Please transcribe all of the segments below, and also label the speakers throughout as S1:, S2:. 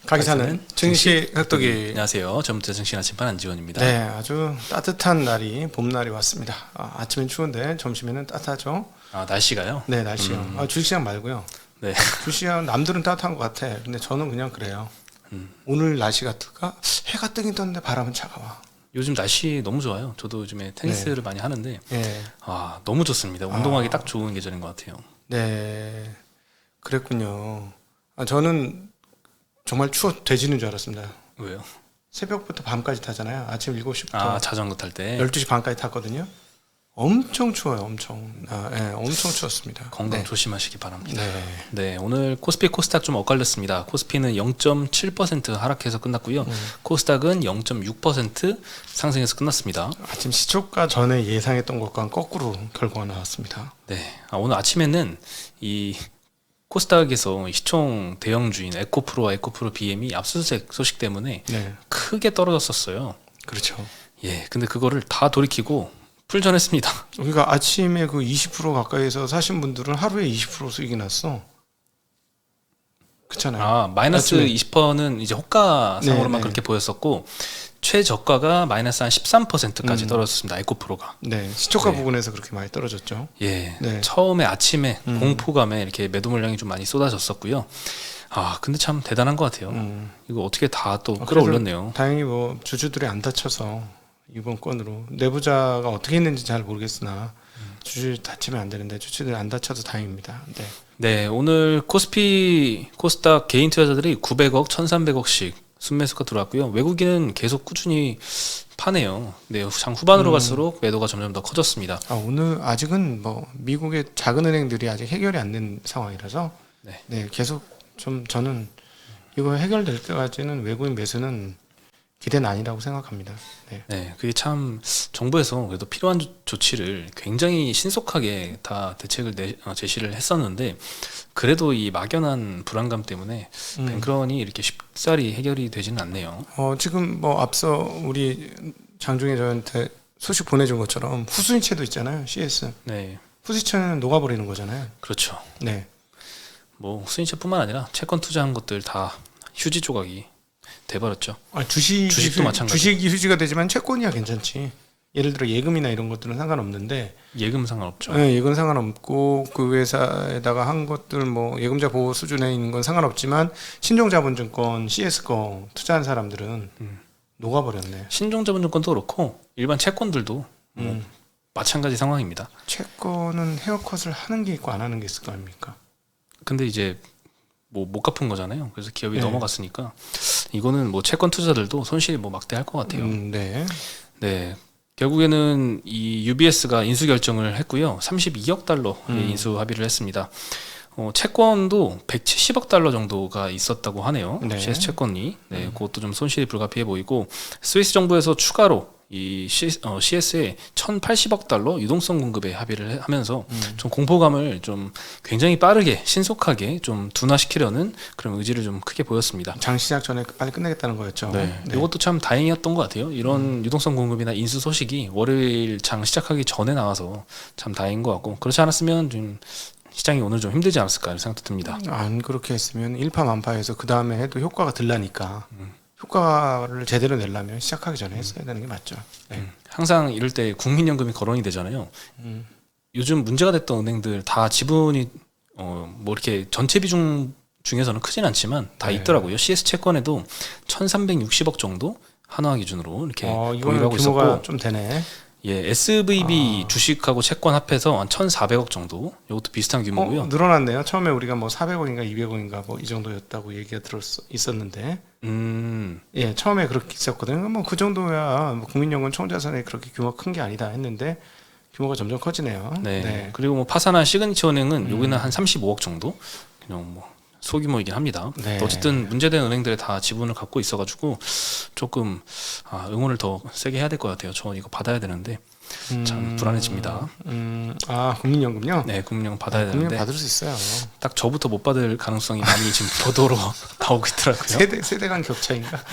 S1: 가기사는 증시 깍두기.
S2: 안녕하세요. 전부터 증시 나침반 안지원입니다.
S1: 네, 아주 따뜻한 날이 봄날이 왔습니다. 아침엔 추운데 점심에는 따뜻하죠.
S2: 날씨가요?
S1: 네, 날씨요. 주식시장 말고요.
S2: 네.
S1: 주식시장 남들은 따뜻한 것 같아. 근데 저는 그냥 그래요. 오늘 날씨 같을까? 해가 뜨긴 떴는데 바람은 차가워.
S2: 요즘 날씨 너무 좋아요. 저도 요즘에 테니스를 많이 하는데
S1: 네.
S2: 너무 좋습니다. 운동하기 딱 좋은 계절인 것 같아요.
S1: 네, 그랬군요. 저는 정말 돼지는 줄 알았습니다.
S2: 왜요?
S1: 새벽부터 밤까지 타잖아요. 아침 7시부터
S2: 자전거 탈 때
S1: 12시 반까지 탔거든요. 엄청 추워요. 엄청. 엄청 추웠습니다.
S2: 건강
S1: 네.
S2: 조심하시기 바랍니다.
S1: 네.
S2: 네, 오늘 코스피 코스닥 좀 엇갈렸습니다. 코스피는 0.7% 하락해서 끝났고요. 코스닥은 0.6% 상승해서 끝났습니다.
S1: 아침 시초가 전에 예상했던 것과는 거꾸로 결과가 나왔습니다.
S2: 네, 오늘 아침에는 이 코스닥에서 시총 대형주인 에코프로와 에코프로 BM이 압수수색 소식 때문에
S1: 네.
S2: 크게 떨어졌었어요.
S1: 그렇죠.
S2: 예, 근데 그거를 다 돌이키고 풀전했습니다.
S1: 그러니까 아침에 그 20% 가까이에서 사신 분들은 하루에 20% 수익이 났어. 그렇잖아요.
S2: 마이너스
S1: 아침에.
S2: 20%는 이제 호가상으로만
S1: 네.
S2: 그렇게 보였었고 최저가가 마이너스 한 13%까지 떨어졌습니다. 에코프로가.
S1: 네, 시초가
S2: 네.
S1: 부근에서 그렇게 많이 떨어졌죠.
S2: 예,
S1: 네.
S2: 처음에 아침에 공포감에 이렇게 매도 물량이 좀 많이 쏟아졌었고요. 근데 참 대단한 것 같아요. 이거 어떻게 다 또 끌어올렸네요.
S1: 다행히 뭐 주주들이 안 다쳐서 이번 건으로 내부자가 어떻게 했는지 잘 모르겠으나 주주 다치면 안 되는데 주주들이 안 다쳐서 다행입니다. 네.
S2: 네, 오늘 코스피 코스닥 개인 투자자들이 900억, 1,300억씩 순매수가 들어왔고요. 외국인은 계속 꾸준히 파네요. 네, 장 후반으로 갈수록 매도가 점점 더 커졌습니다.
S1: 오늘 아직은 뭐 미국의 작은 은행들이 아직 해결이 안 된 상황이라서 네, 계속 좀 저는 이거 해결될 때까지는 외국인 매수는 기대는 아니라고 생각합니다.
S2: 네, 그게 참 정부에서 그래도 필요한 조치를 굉장히 신속하게 다 대책을 제시를 했었는데 그래도 이 막연한 불안감 때문에 뱅크런이 이렇게 쉽사리 해결이 되지는 않네요.
S1: 지금 뭐 앞서 우리 장중에 저한테 소식 보내준 것처럼 후순위채도 있잖아요. CS.
S2: 네,
S1: 후순위채는 녹아버리는 거잖아요.
S2: 그렇죠.
S1: 네.
S2: 뭐 수인채뿐만 아니라 채권 투자한 것들 다 휴지 조각이 돼버렸죠.
S1: 주식도
S2: 마찬가지.
S1: 주식이 휴지가 되지만 채권이야 괜찮지. 예를 들어 예금이나 이런 것들은 상관없는데
S2: 예금 상관없죠.
S1: 네, 예금 상관없고 그 회사에다가 한 것들 뭐 예금자 보호 수준에 있는 건 상관없지만 신종자본증권 CS 거 투자한 사람들은 녹아버렸네.
S2: 신종자본증권도 그렇고 일반 채권들도 마찬가지 상황입니다.
S1: 채권은 헤어컷을 하는 게 있고 안 하는 게 있을 거 아닙니까? 근데
S2: 이제 뭐 못 갚은 거잖아요. 그래서 기업이 넘어갔으니까 이거는 뭐 채권 투자들도 손실이 뭐 막대할 것 같아요.
S1: 네.
S2: 네. 결국에는 이 UBS가 인수 결정을 했고요. 32억 달러의 인수 합의를 했습니다. 채권도 170억 달러 정도가 있었다고 하네요.
S1: 네.
S2: CS 채권이. 네, 그것도 좀 손실이 불가피해 보이고 스위스 정부에서 추가로 이 CS에 1,080억 달러 유동성 공급에 합의를 하면서 좀 공포감을 좀 굉장히 빠르게 신속하게 좀 둔화시키려는 그런 의지를 좀 크게 보였습니다.
S1: 장 시작 전에 빨리 끝내겠다는 거였죠.
S2: 네. 이것도 참 다행이었던 것 같아요. 이런 유동성 공급이나 인수 소식이 월요일 장 시작하기 전에 나와서 참 다행인 것 같고 그렇지 않았으면 좀 시장이 오늘 좀 힘들지 않았을까 생각도 듭니다.
S1: 안 그렇게 했으면 일파만파해서 그 다음에 해도 효과가 덜 나니까 효과를 제대로 내려면 시작하기 전에 했어야 되는 게 맞죠. 네.
S2: 항상 이럴 때 국민연금이 거론이 되잖아요. 요즘 문제가 됐던 은행들 다 지분이 뭐 이렇게 전체 비중 중에서는 크진 않지만 다 있더라고요. CS 채권에도 1,360억 정도 한화 기준으로 이렇게
S1: 이거는
S2: 보유하고
S1: 규모가
S2: 있었고
S1: 좀 되네.
S2: 예, SVB 주식하고 채권 합해서 한 1,400억 정도. 이것도 비슷한 규모고요.
S1: 늘어났네요. 처음에 우리가 뭐 400억인가 200억인가 뭐 이 정도였다고 얘기가 있었는데. 예, 처음에 그렇게 있었거든요. 뭐 그 정도야 뭐 국민연금 총자산이 그렇게 규모가 큰 게 아니다 했는데 규모가 점점 커지네요.
S2: 네. 그리고 뭐 파산한 시그니처 은행은 여기는 한 35억 정도. 그냥 뭐 소규모이긴 합니다.
S1: 네.
S2: 어쨌든 문제된 은행들에 다 지분을 갖고 있어가지고 조금 응원을 더 세게 해야 될 것 같아요. 저 이거 받아야 되는데 참 불안해집니다.
S1: 국민연금요?
S2: 네, 국민연금 받아야
S1: 국민연금
S2: 되는데
S1: 받을 수 있어요.
S2: 딱 저부터 못 받을 가능성이 많이 지금 보도로 나오고 있더라고요.
S1: 세대 간 격차인가?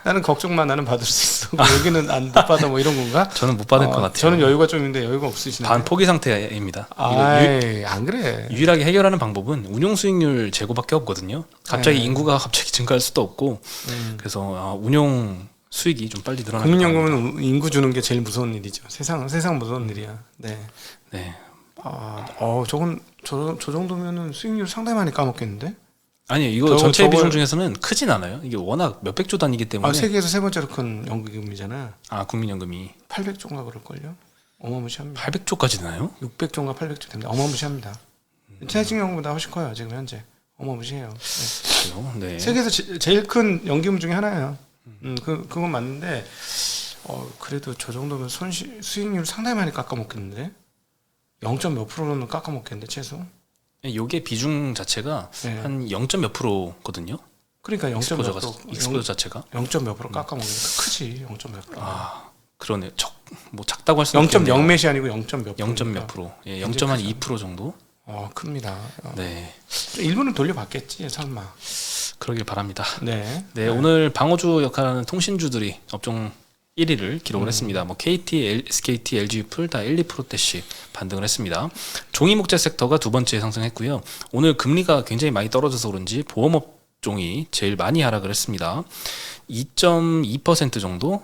S1: 나는 걱정만 나는 받을 수 있어. 여기는 안 못 받아 뭐 이런 건가?
S2: 저는 못 받을 것 같아요.
S1: 저는 여유가 좀 있는데 여유가 없으시네요.
S2: 반 포기 상태입니다.
S1: 안 그래.
S2: 유일하게 해결하는 방법은 운용 수익률 제고밖에 없거든요. 갑자기 인구가 갑자기 증가할 수도 없고 그래서 운용 수익이 좀 빨리 늘어나는
S1: 국민연금은 인구 주는 게 제일 무서운 일이죠. 세상 무서운 일이야. 네.
S2: 네.
S1: 저 정도면은 수익률 상당히 많이 까먹겠는데?
S2: 아니요, 이거 전체 비중 중에서는 크진 않아요. 이게 워낙 몇백 조 단위이기 때문에.
S1: 세계에서 세 번째로 큰 연금이잖아.
S2: 국민연금이
S1: 800조인가 그럴걸요? 어마무시합니다.
S2: 800조까지 되나요?
S1: 600조인가 800조 됩니다. 어마무시합니다. 퇴직연금보다 훨씬 커요. 지금 현재 어마무시해요. 네.
S2: 그래요? 네.
S1: 세계에서 제일 큰 연금 중에 하나예요. 그건 맞는데 그래도 저 정도면 수익률 상당히 많이 깎아먹겠는데 0. 몇 프로는 깎아먹겠는데 최소.
S2: 요게 비중 자체가 한 0. 몇 프로거든요.
S1: 그러니까 0. 몇 프로
S2: 익스포저 자체가
S1: 0. 몇 프로 깎아먹으니까 크지. 0. 몇 프로.
S2: 그러네. 뭐 작다고 할 수는 없겠네요.
S1: 0. 몇이 아니고 0. 몇 프로.
S2: 0. 몇 프로. 예, 0.2% 정도.
S1: 큽니다.
S2: 네.
S1: 일부는 돌려받겠지 설마.
S2: 그러길 바랍니다.
S1: 네.
S2: 오늘 방어주 역할하는 통신주들이 업종 1위를 기록을 했습니다. 뭐 KT, SKT, LG유플 다 1, 2%대씩 반등을 했습니다. 종이목재 섹터가 두 번째 상승했고요. 오늘 금리가 굉장히 많이 떨어져서 그런지 보험업종이 제일 많이 하락을 했습니다. 2.2% 정도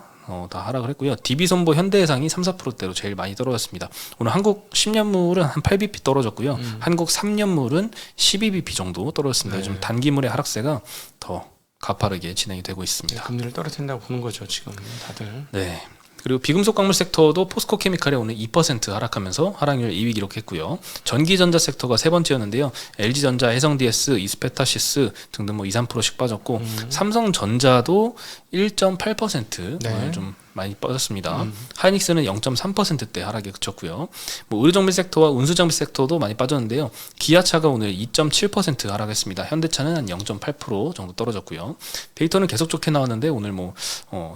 S2: 다 하락을 했고요. DB손보 현대해상이 3, 4%대로 제일 많이 떨어졌습니다. 오늘 한국 10년물은 한 8bp 떨어졌고요. 한국 3년물은 12bp 정도 떨어졌습니다. 요즘 단기물의 하락세가 더 가파르게 진행이 되고 있습니다.
S1: 금리를 떨어뜨린다고 보는 거죠 지금 다들.
S2: 네. 그리고 비금속 광물 섹터도 포스코 케미칼이 오늘 2% 하락하면서 하락률 2위 기록했고요. 전기전자 섹터가 세 번째였는데요. LG전자, 해성DS, 이스페타시스 등등 뭐 2, 3%씩 빠졌고 삼성전자도 1.8% 좀 많이 빠졌습니다. 하이닉스는 0.3%대 하락에 그쳤고요. 뭐 의료정비 섹터와 운수정비 섹터도 많이 빠졌는데요. 기아차가 오늘 2.7% 하락했습니다. 현대차는 한 0.8% 정도 떨어졌고요. 데이터는 계속 좋게 나왔는데 오늘 뭐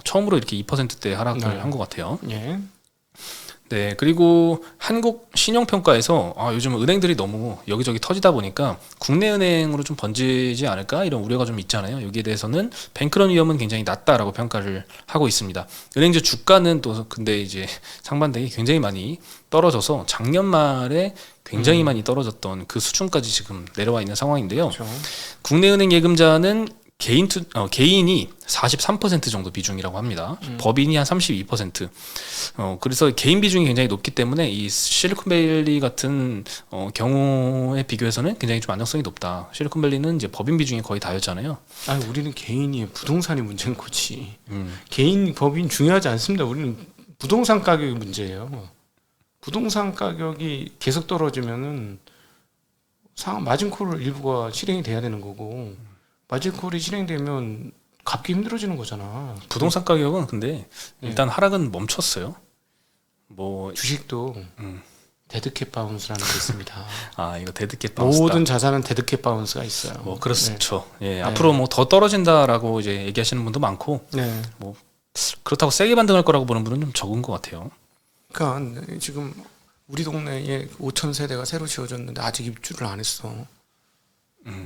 S2: 처음으로 이렇게 2%대 하락을 한 것 같아요.
S1: 예.
S2: 네, 그리고 한국 신용평가에서 요즘 은행들이 너무 여기저기 터지다 보니까 국내 은행으로 좀 번지지 않을까 이런 우려가 좀 있잖아요. 여기에 대해서는 뱅크런 위험은 굉장히 낮다라고 평가를 하고 있습니다. 은행주 주가는 또 근데 이제 상반되게 굉장히 많이 떨어져서 작년 말에 굉장히 많이 떨어졌던 그 수준까지 지금 내려와 있는 상황인데요.
S1: 그렇죠.
S2: 국내 은행 예금자는 개인이 43% 정도 비중이라고 합니다. 법인이 한 32%. 그래서 개인 비중이 굉장히 높기 때문에 이 실리콘밸리 같은 경우에 비교해서는 굉장히 좀 안정성이 높다. 실리콘밸리는 이제 법인 비중이 거의 다였잖아요.
S1: 우리는 개인이 부동산이 문제인 거지. 개인 법인 중요하지 않습니다. 우리는 부동산 가격이 문제예요. 부동산 가격이 계속 떨어지면은 마진콜 일부가 실행이 돼야 되는 거고. 마진콜이 실행되면 갚기 힘들어지는 거잖아.
S2: 부동산 가격은 근데 일단 하락은 멈췄어요. 뭐
S1: 주식도 데드캣 바운스라는 게 있습니다.
S2: 이거 데드캣 바운스.
S1: 모든 자산은 데드캣 바운스가 있어요.
S2: 뭐 그렇죠. 예, 앞으로 뭐 더 떨어진다라고 이제 얘기하시는 분도 많고, 뭐 그렇다고 세게 반등할 거라고 보는 분은 좀 적은 것 같아요.
S1: 그러니까 지금 우리 동네에 5천 세대가 새로 지어졌는데 아직 입주를 안 했어.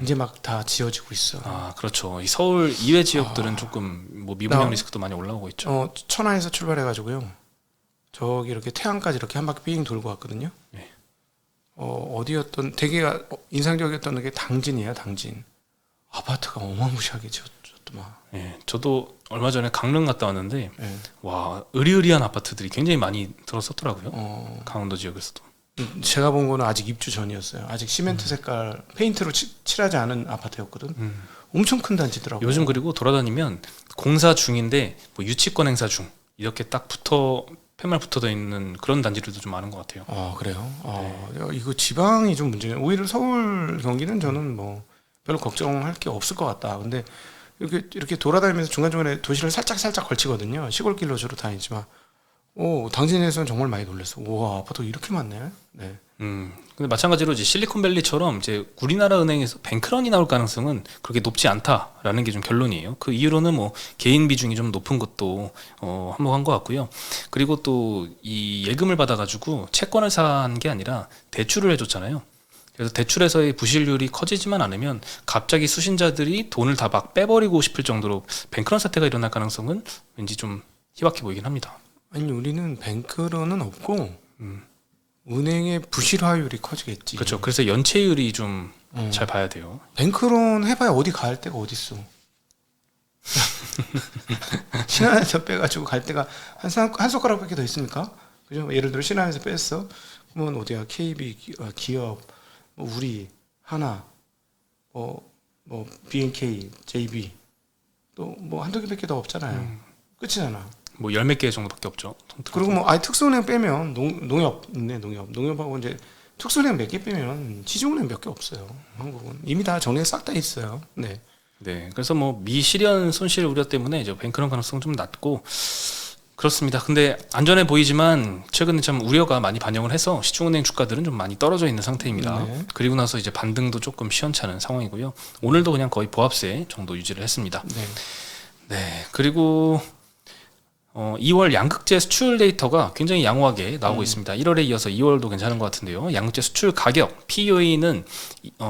S1: 이제 막 다 지어지고 있어.
S2: 그렇죠. 이 서울 이외 지역들은 조금 뭐 미분양 리스크도 많이 올라오고 있죠.
S1: 천안에서 출발해가지고요. 저기 이렇게 태안까지 이렇게 한 바퀴 삥 돌고 왔거든요.
S2: 네.
S1: 어디였던 되게 인상적이었던 게 당진이에요. 당진. 아파트가 어마무시하게 지었더만.
S2: 네, 저도 얼마 전에 강릉 갔다 왔는데 와 으리으리한 아파트들이 굉장히 많이 들어섰더라고요. 강원도 지역에서도.
S1: 제가 본 거는 아직 입주 전이었어요. 아직 시멘트 색깔 페인트로 칠하지 않은 아파트였거든. 엄청 큰 단지더라고요.
S2: 요즘 그리고 돌아다니면 공사 중인데 뭐 유치권 행사 중 이렇게 딱 팻말 붙어져 있는 그런 단지들도 좀 많은 것 같아요.
S1: 그래요? 이거 지방이 좀 문제예요. 오히려 서울 경기는 저는 뭐 별로 걱정할 게 없을 것 같다. 근데 이렇게 돌아다니면서 중간중간에 도시를 살짝 걸치거든요. 시골길로 주로 다니지만 당진에서는 정말 많이 놀랐어. 우와, 아파트가 이렇게 많네. 네.
S2: 근데 마찬가지로 이제 실리콘밸리처럼 이제 우리나라 은행에서 뱅크런이 나올 가능성은 그렇게 높지 않다라는 게 좀 결론이에요. 그 이유로는 뭐 개인 비중이 좀 높은 것도 한몫한 것 같고요. 그리고 또 이 예금을 받아가지고 채권을 산 게 아니라 대출을 해줬잖아요. 그래서 대출에서의 부실률이 커지지만 않으면 갑자기 수신자들이 돈을 다 막 빼버리고 싶을 정도로 뱅크런 사태가 일어날 가능성은 왠지 좀 희박해 보이긴 합니다.
S1: 아니 우리는 뱅크런은 없고 은행의 부실화율이 커지겠지.
S2: 그렇죠. 그래서 연체율이 좀 잘 봐야 돼요.
S1: 뱅크런 해봐야 어디 갈 데가 어딨어. 신한에서 빼가지고 갈 데가 한 손가락밖에 더 있습니까? 그죠? 예를 들어 신한에서 뺐어. 그러면 어디야? KB 기업, 뭐 우리 하나, 뭐 BNK, JB 또 뭐 한두 개밖에 더 없잖아요. 끝이잖아.
S2: 뭐 열 몇 개 정도밖에 없죠.
S1: 그리고 뭐 아예 특수은행 빼면 농협 있네. 농협하고 이제 특수은행 몇 개 빼면 시중은행 몇 개 없어요. 한국은 이미 다 정리가 싹 다 있어요. 네.
S2: 네, 그래서 뭐 미실현 손실 우려 때문에 이제 뱅크런 가능성 좀 낮고 그렇습니다. 근데 안전해 보이지만 최근에 참 우려가 많이 반영을 해서 시중은행 주가들은 좀 많이 떨어져 있는 상태입니다.
S1: 네.
S2: 그리고 나서 이제 반등도 조금 시원찮은 상황이고요. 오늘도 그냥 거의 보합세 정도 유지를 했습니다.
S1: 네.
S2: 네, 그리고 2월 양극재 수출 데이터가 굉장히 양호하게 나오고 있습니다. 1월에 이어서 2월도 괜찮은 것 같은데요. 양극재 수출 가격 POE는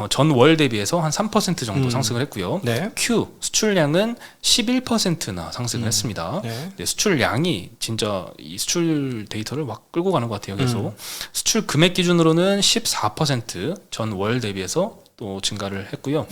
S2: 전월 대비해서 한 3% 정도 상승을 했고요.
S1: 네.
S2: Q 수출량은 11%나 상승을 했습니다.
S1: 네.
S2: 네, 수출량이 진짜 이 수출 데이터를 막 끌고 가는 것 같아요. 계속 수출 금액 기준으로는 14% 전월 대비해서 또 증가를 했고요.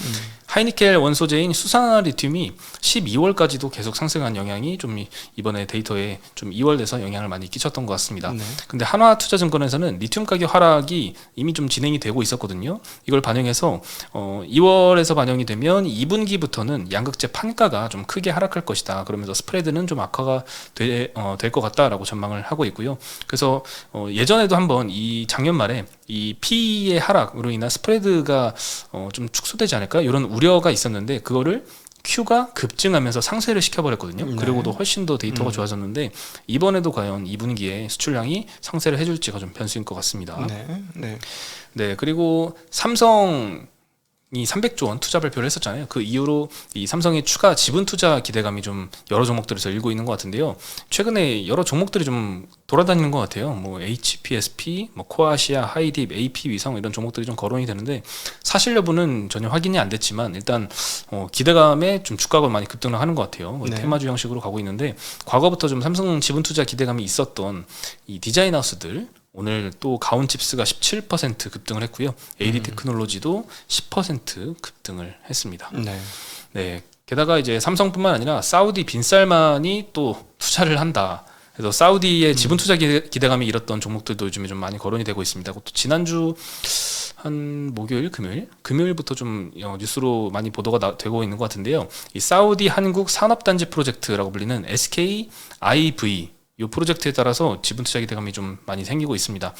S2: 하이니켈 원소재인 수산화 리튬이 12월까지도 계속 상승한 영향이 좀 이번에 데이터에 좀 2월 돼서 영향을 많이 끼쳤던 것 같습니다.
S1: 네.
S2: 근데 한화투자증권에서는 리튬 가격 하락이 이미 좀 진행이 되고 있었거든요. 이걸 반영해서 2월에서 반영이 되면 2분기부터는 양극재 판가가 좀 크게 하락할 것이다. 그러면서 스프레드는 좀 악화가 될 것 같다라고 전망을 하고 있고요. 그래서 예전에도 한번 이 작년 말에 이 PE의 하락으로 인한 스프레드가 좀 축소되지 않을까 이런 우려가 있었는데 그거를 Q가 급증하면서 상쇄를 시켜버렸거든요.
S1: 네.
S2: 그리고도 훨씬 더 데이터가 좋아졌는데 이번에도 과연 2분기에 수출량이 상쇄를 해줄지가 좀 변수인 것 같습니다.
S1: 네. 네.
S2: 네, 그리고 삼성이 300조 원 투자 발표를 했었잖아요. 그 이후로 이 삼성의 추가 지분 투자 기대감이 좀 여러 종목들에서 일고 있는 것 같은데요. 최근에 여러 종목들이 좀 돌아다니는 것 같아요. 뭐 HPSP, 뭐 코아시아, 하이딥, AP 위성 이런 종목들이 좀 거론이 되는데 사실 여부는 전혀 확인이 안 됐지만 일단 기대감에 좀 주가가 많이 급등을 하는 것 같아요.
S1: 네.
S2: 테마주 형식으로 가고 있는데 과거부터 좀 삼성 지분 투자 기대감이 있었던 이 디자인 하우스들 오늘 또 가온칩스가 17% 급등을 했고요. AD 테크놀로지도 10% 급등을 했습니다.
S1: 네.
S2: 네. 게다가 이제 삼성뿐만 아니라 사우디 빈살만이 또 투자를 한다. 그래서 사우디의 지분 투자 기대감이 일었던 종목들도 요즘에 좀 많이 거론이 되고 있습니다. 또 지난주 한 목요일, 금요일부터 좀 뉴스로 많이 보도가 되고 있는 것 같은데요. 이 사우디 한국 산업단지 프로젝트라고 불리는 SKIV 이 프로젝트에 따라서 지분 투자 기대감이 좀 많이 생기고 있습니다.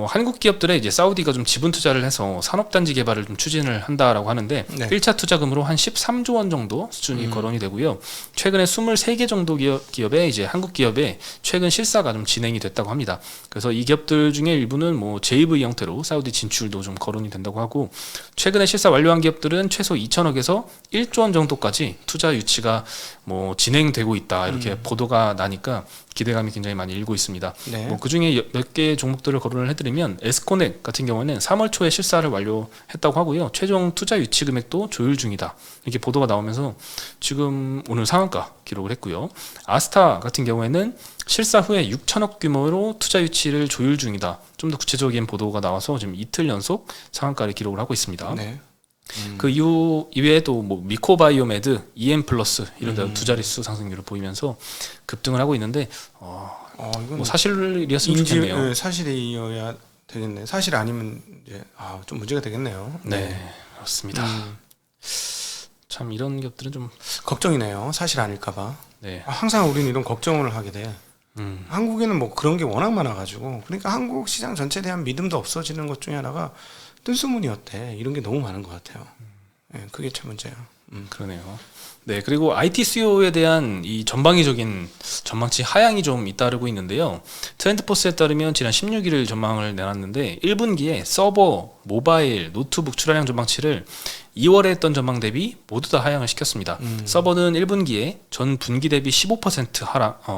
S2: 한국 기업들에 이제 사우디가 좀 지분 투자를 해서 산업단지 개발을 좀 추진을 한다라고 하는데
S1: 네.
S2: 1차 투자금으로 한 13조 원 정도 수준이 거론이 되고요. 최근에 23개 정도 기업에 이제 한국 기업에 최근 실사가 좀 진행이 됐다고 합니다. 그래서 이 기업들 중에 일부는 뭐 JV 형태로 사우디 진출도 좀 거론이 된다고 하고 최근에 실사 완료한 기업들은 최소 2천억에서 1조 원 정도까지 투자 유치가 뭐 진행되고 있다 이렇게 보도가 나니까 기대감이 굉장히 많이 일고 있습니다.
S1: 네.
S2: 뭐 그중에 몇 개 종목들을 거론을 해드리면 에스코넥 같은 경우는 3월 초에 실사를 완료했다고 하고요. 최종 투자 유치 금액도 조율 중이다. 이렇게 보도가 나오면서 지금 오늘 상한가 기록을 했고요. 아스타 같은 경우에는 실사 후에 6천억 규모로 투자 유치를 조율 중이다. 좀 더 구체적인 보도가 나와서 지금 이틀 연속 상한가를 기록을 하고 있습니다.
S1: 네.
S2: 그 이후 이외에도 뭐 미코바이오메드, EM 플러스 이런 데 두 자릿수 상승률을 보이면서 급등을 하고 있는데
S1: 이건
S2: 뭐 사실이었으면 좋겠네요.
S1: 네, 사실이어야 되겠네. 사실 아니면 이제 좀 문제가 되겠네요.
S2: 네, 그렇습니다. 참 이런 기업들은 좀
S1: 걱정이네요. 사실 아닐까봐.
S2: 네.
S1: 항상 우리는 이런 걱정을 하게 돼. 한국에는 뭐 그런 게 워낙 많아가지고 그러니까 한국 시장 전체에 대한 믿음도 없어지는 것 중에 하나가 뜬소문이었대. 이런 게 너무 많은 것 같아요. 네, 그게 참 문제야.
S2: 그러네요. 네, 그리고 IT 수요에 대한 이 전방위적인 전망치 하향이 좀 잇따르고 있는데요. 트렌드포스에 따르면 지난 16일 전망을 내놨는데 1분기에 서버, 모바일, 노트북 출하량 전망치를 2월에 했던 전망 대비 모두 다 하향을 시켰습니다. 서버는 1분기에 전 분기 대비 15%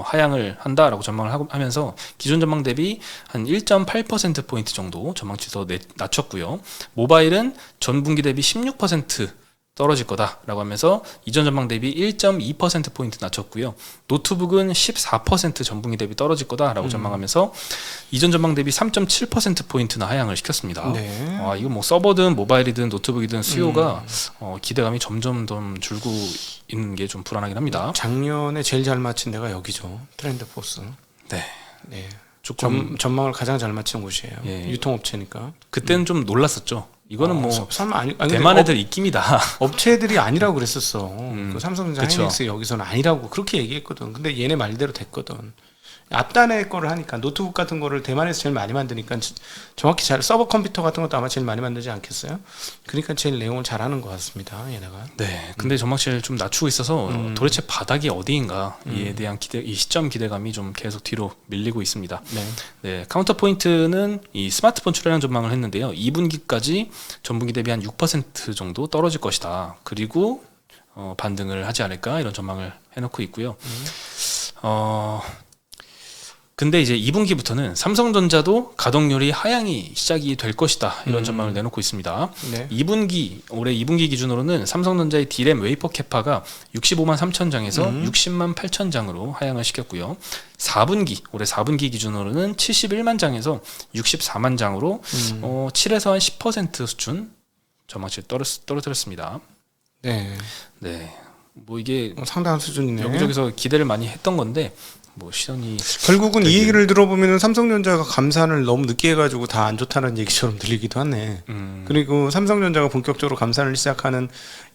S2: 하향을 한다라고 전망을 하면서 기존 전망 대비 한 1.8%포인트 정도 전망치 더 낮췄고요. 모바일은 전 분기 대비 16% 떨어질 거다라고 하면서 이전 전망 대비 1.2%포인트 낮췄고요. 노트북은 14% 전분기 대비 떨어질 거다라고 전망하면서 이전 전망 대비 3.7%포인트나 하향을 시켰습니다.
S1: 네.
S2: 이거 뭐 서버든 모바일이든 노트북이든 수요가 기대감이 점점 더 줄고 있는 게 좀 불안하긴 합니다.
S1: 작년에 제일 잘 맞힌 데가 여기죠. 트렌드포스.
S2: 네.
S1: 네.
S2: 조금
S1: 전망을 가장 잘 맞춘 곳이에요.
S2: 예.
S1: 유통업체니까.
S2: 그때는 좀 놀랐었죠. 이거는 뭐
S1: 설마 아니
S2: 대만 애들 입김이다.
S1: 업체들이 아니라고 그랬었어. 그 삼성전자,
S2: 그쵸.
S1: 하이닉스 여기서는 아니라고 그렇게 얘기했거든. 근데 얘네 말대로 됐거든. 앞단의 거를 하니까 노트북 같은 거를 대만에서 제일 많이 만드니까 정확히 잘 서버 컴퓨터 같은 것도 아마 제일 많이 만들지 않겠어요? 그러니까 제일 내용을 잘하는 것 같습니다. 얘네가.
S2: 네, 근데 전망치를 좀 낮추고 있어서 도대체 바닥이 어디인가 이에 대한 이 시점 기대감이 좀 계속 뒤로 밀리고 있습니다.
S1: 네.
S2: 네, 카운터 포인트는 이 스마트폰 출하량 전망을 했는데요. 2분기까지 전분기 대비 한 6% 정도 떨어질 것이다. 그리고 반등을 하지 않을까 이런 전망을 해놓고 있고요. 근데 이제 2분기부터는 삼성전자도 가동률이 하향이 시작이 될 것이다 이런 전망을 내놓고 있습니다.
S1: 네.
S2: 2분기 올해 2분기 기준으로는 삼성전자의 D램 웨이퍼 캐파가 65만 3천 장에서 60만 8천 장으로 하향을 시켰고요. 4분기 올해 4분기 기준으로는 71만 장에서 64만 장으로 7에서 한 10% 수준 전망치를 떨어뜨렸습니다.
S1: 네.
S2: 네, 뭐 이게
S1: 상당한 수준이네요.
S2: 여기저기서 기대를 많이 했던 건데 뭐 시선이
S1: 결국은 이 얘기를 들어보면 삼성전자가 감산을 너무 늦게 해가지고 다 안 좋다는 얘기처럼 들리기도 하네. 그리고 삼성전자가 본격적으로 감산을 시작하는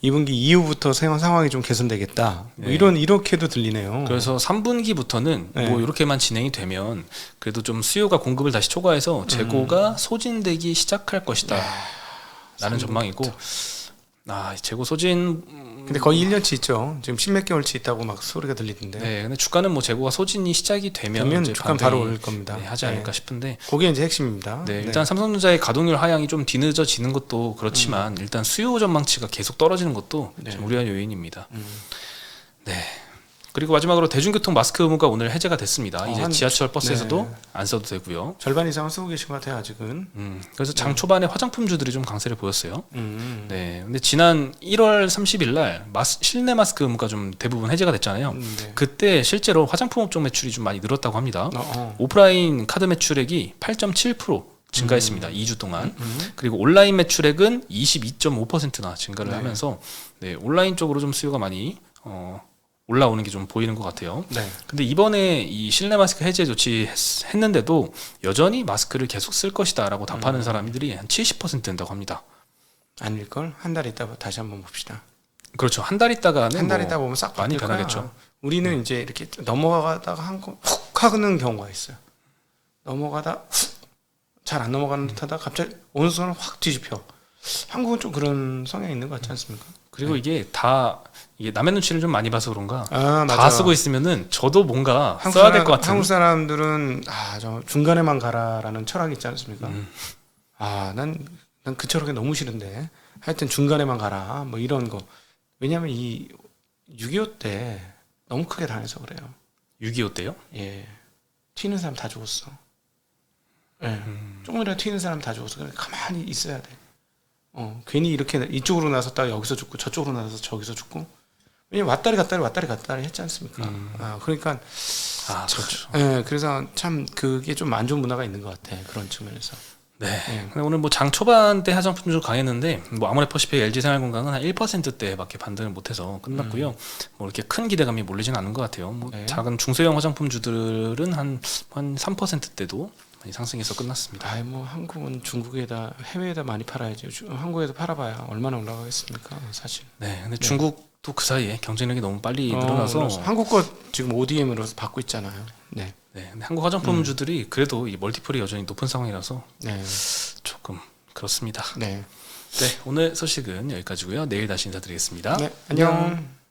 S1: 2분기 이후부터 상황이 좀 개선되겠다. 뭐
S2: 네.
S1: 이렇게도 들리네요.
S2: 그래서 3분기부터는
S1: 네.
S2: 뭐 이렇게만 진행이 되면 그래도 좀 수요가 공급을 다시 초과해서 재고가 소진되기 시작할 것이다 라는 전망이고 재고 소진
S1: 근데 거의 1년치 있죠. 지금 10몇 개월치 있다고 막 소리가 들리던데.
S2: 네, 근데 주가는 뭐 재고가 소진이 시작이 되면 이제
S1: 주가는 바로 오를 겁니다.
S2: 네, 하지 않을까 싶은데
S1: 그게 이제 핵심입니다.
S2: 네, 일단 삼성전자의 가동률 하향이 좀 뒤늦어지는 것도 그렇지만 일단 수요 전망치가 계속 떨어지는 것도 좀 우려한 요인입니다. 네. 그리고 마지막으로 대중교통 마스크 의무가 오늘 해제가 됐습니다. 이제 지하철 버스에서도 안 써도 되고요.
S1: 절반 이상은 쓰고 계신 것 같아요, 아직은.
S2: 그래서 장 초반에 화장품주들이 좀 강세를 보였어요. 네. 근데 지난 1월 30일 날 실내 마스크 의무가 좀 대부분 해제가 됐잖아요.
S1: 네.
S2: 그때 실제로 화장품 업종 매출이 좀 많이 늘었다고 합니다.
S1: 어.
S2: 오프라인 카드 매출액이 8.7% 증가했습니다. 2주 동안. 그리고 온라인 매출액은 22.5%나 증가를 하면서 네, 온라인 쪽으로 좀 수요가 많이 올라오는 게 좀 보이는 것 같아요.
S1: 네.
S2: 근데 이번에 이 실내 마스크 해제 조치했는데도 여전히 마스크를 계속 쓸 것이다라고 답하는 사람들이 한 70% 된다고 합니다.
S1: 아닐걸? 한 달 있다 다시 한번 봅시다.
S2: 그렇죠. 한 달 있다가는
S1: 한 달 있다 보면 싹
S2: 많이
S1: 바뀔
S2: 변하겠죠.
S1: 거야. 우리는 이제 이렇게 넘어가다가 훅 하는 경우가 있어요. 넘어가다 잘 안 넘어가는 듯하다 갑자기 어느 순간 확 뒤집혀. 한국은 좀 그런 성향이 있는 것 같지 않습니까?
S2: 그리고 이게 남의 눈치를 좀 많이 봐서 그런가
S1: 다
S2: 다 쓰고 있으면은 저도 뭔가
S1: 한국
S2: 써야 될 것 같은.
S1: 한국 사람들은 저 중간에만 가라라는 철학이 있지 않습니까? 난 그 철학이 너무 싫은데 하여튼 중간에만 가라 뭐 이런 거. 왜냐하면 이 6.25 때 너무 크게 당해서 그래요.
S2: 6.25 때요?
S1: 예, 튀는 사람 다 죽었어. 예, 조금이라도 튀는 사람 다 죽었어. 그러니까 가만히 있어야 돼. 괜히 이렇게 이쪽으로 나섰다가 여기서 죽고 저쪽으로 나서서 저기서 죽고. 왜냐면 왔다리 갔다리 했지 않습니까? 그러니까
S2: 그렇죠.
S1: 예, 그래서 참 그게 좀 안 좋은 문화가 있는 것 같아. 그런 측면에서.
S2: 네. 근데 오늘 뭐 장 초반 때 화장품주 강했는데 뭐 아모레퍼시픽, LG생활건강은 한 1%대밖에 반등을 못해서 끝났고요. 뭐 이렇게 큰 기대감이 몰리지는 않은 것 같아요. 뭐
S1: 네.
S2: 작은 중소형 화장품주들은 한 3%대도 많이 상승해서 끝났습니다.
S1: 뭐 한국은 중국에다 해외에다 많이 팔아야지. 한국에도 팔아봐야 얼마나 올라가겠습니까, 사실.
S2: 네. 근데 중국도 그 사이에 경쟁력이 너무 빨리 늘어나서
S1: 한국 거 지금 ODM으로 받고 있잖아요. 네.
S2: 네. 근데 한국 화장품주들이 그래도 이 멀티플이 여전히 높은 상황이라서
S1: 네.
S2: 조금 그렇습니다.
S1: 네.
S2: 네, 오늘 소식은 여기까지고요. 내일 다시 인사드리겠습니다.
S1: 네, 안녕.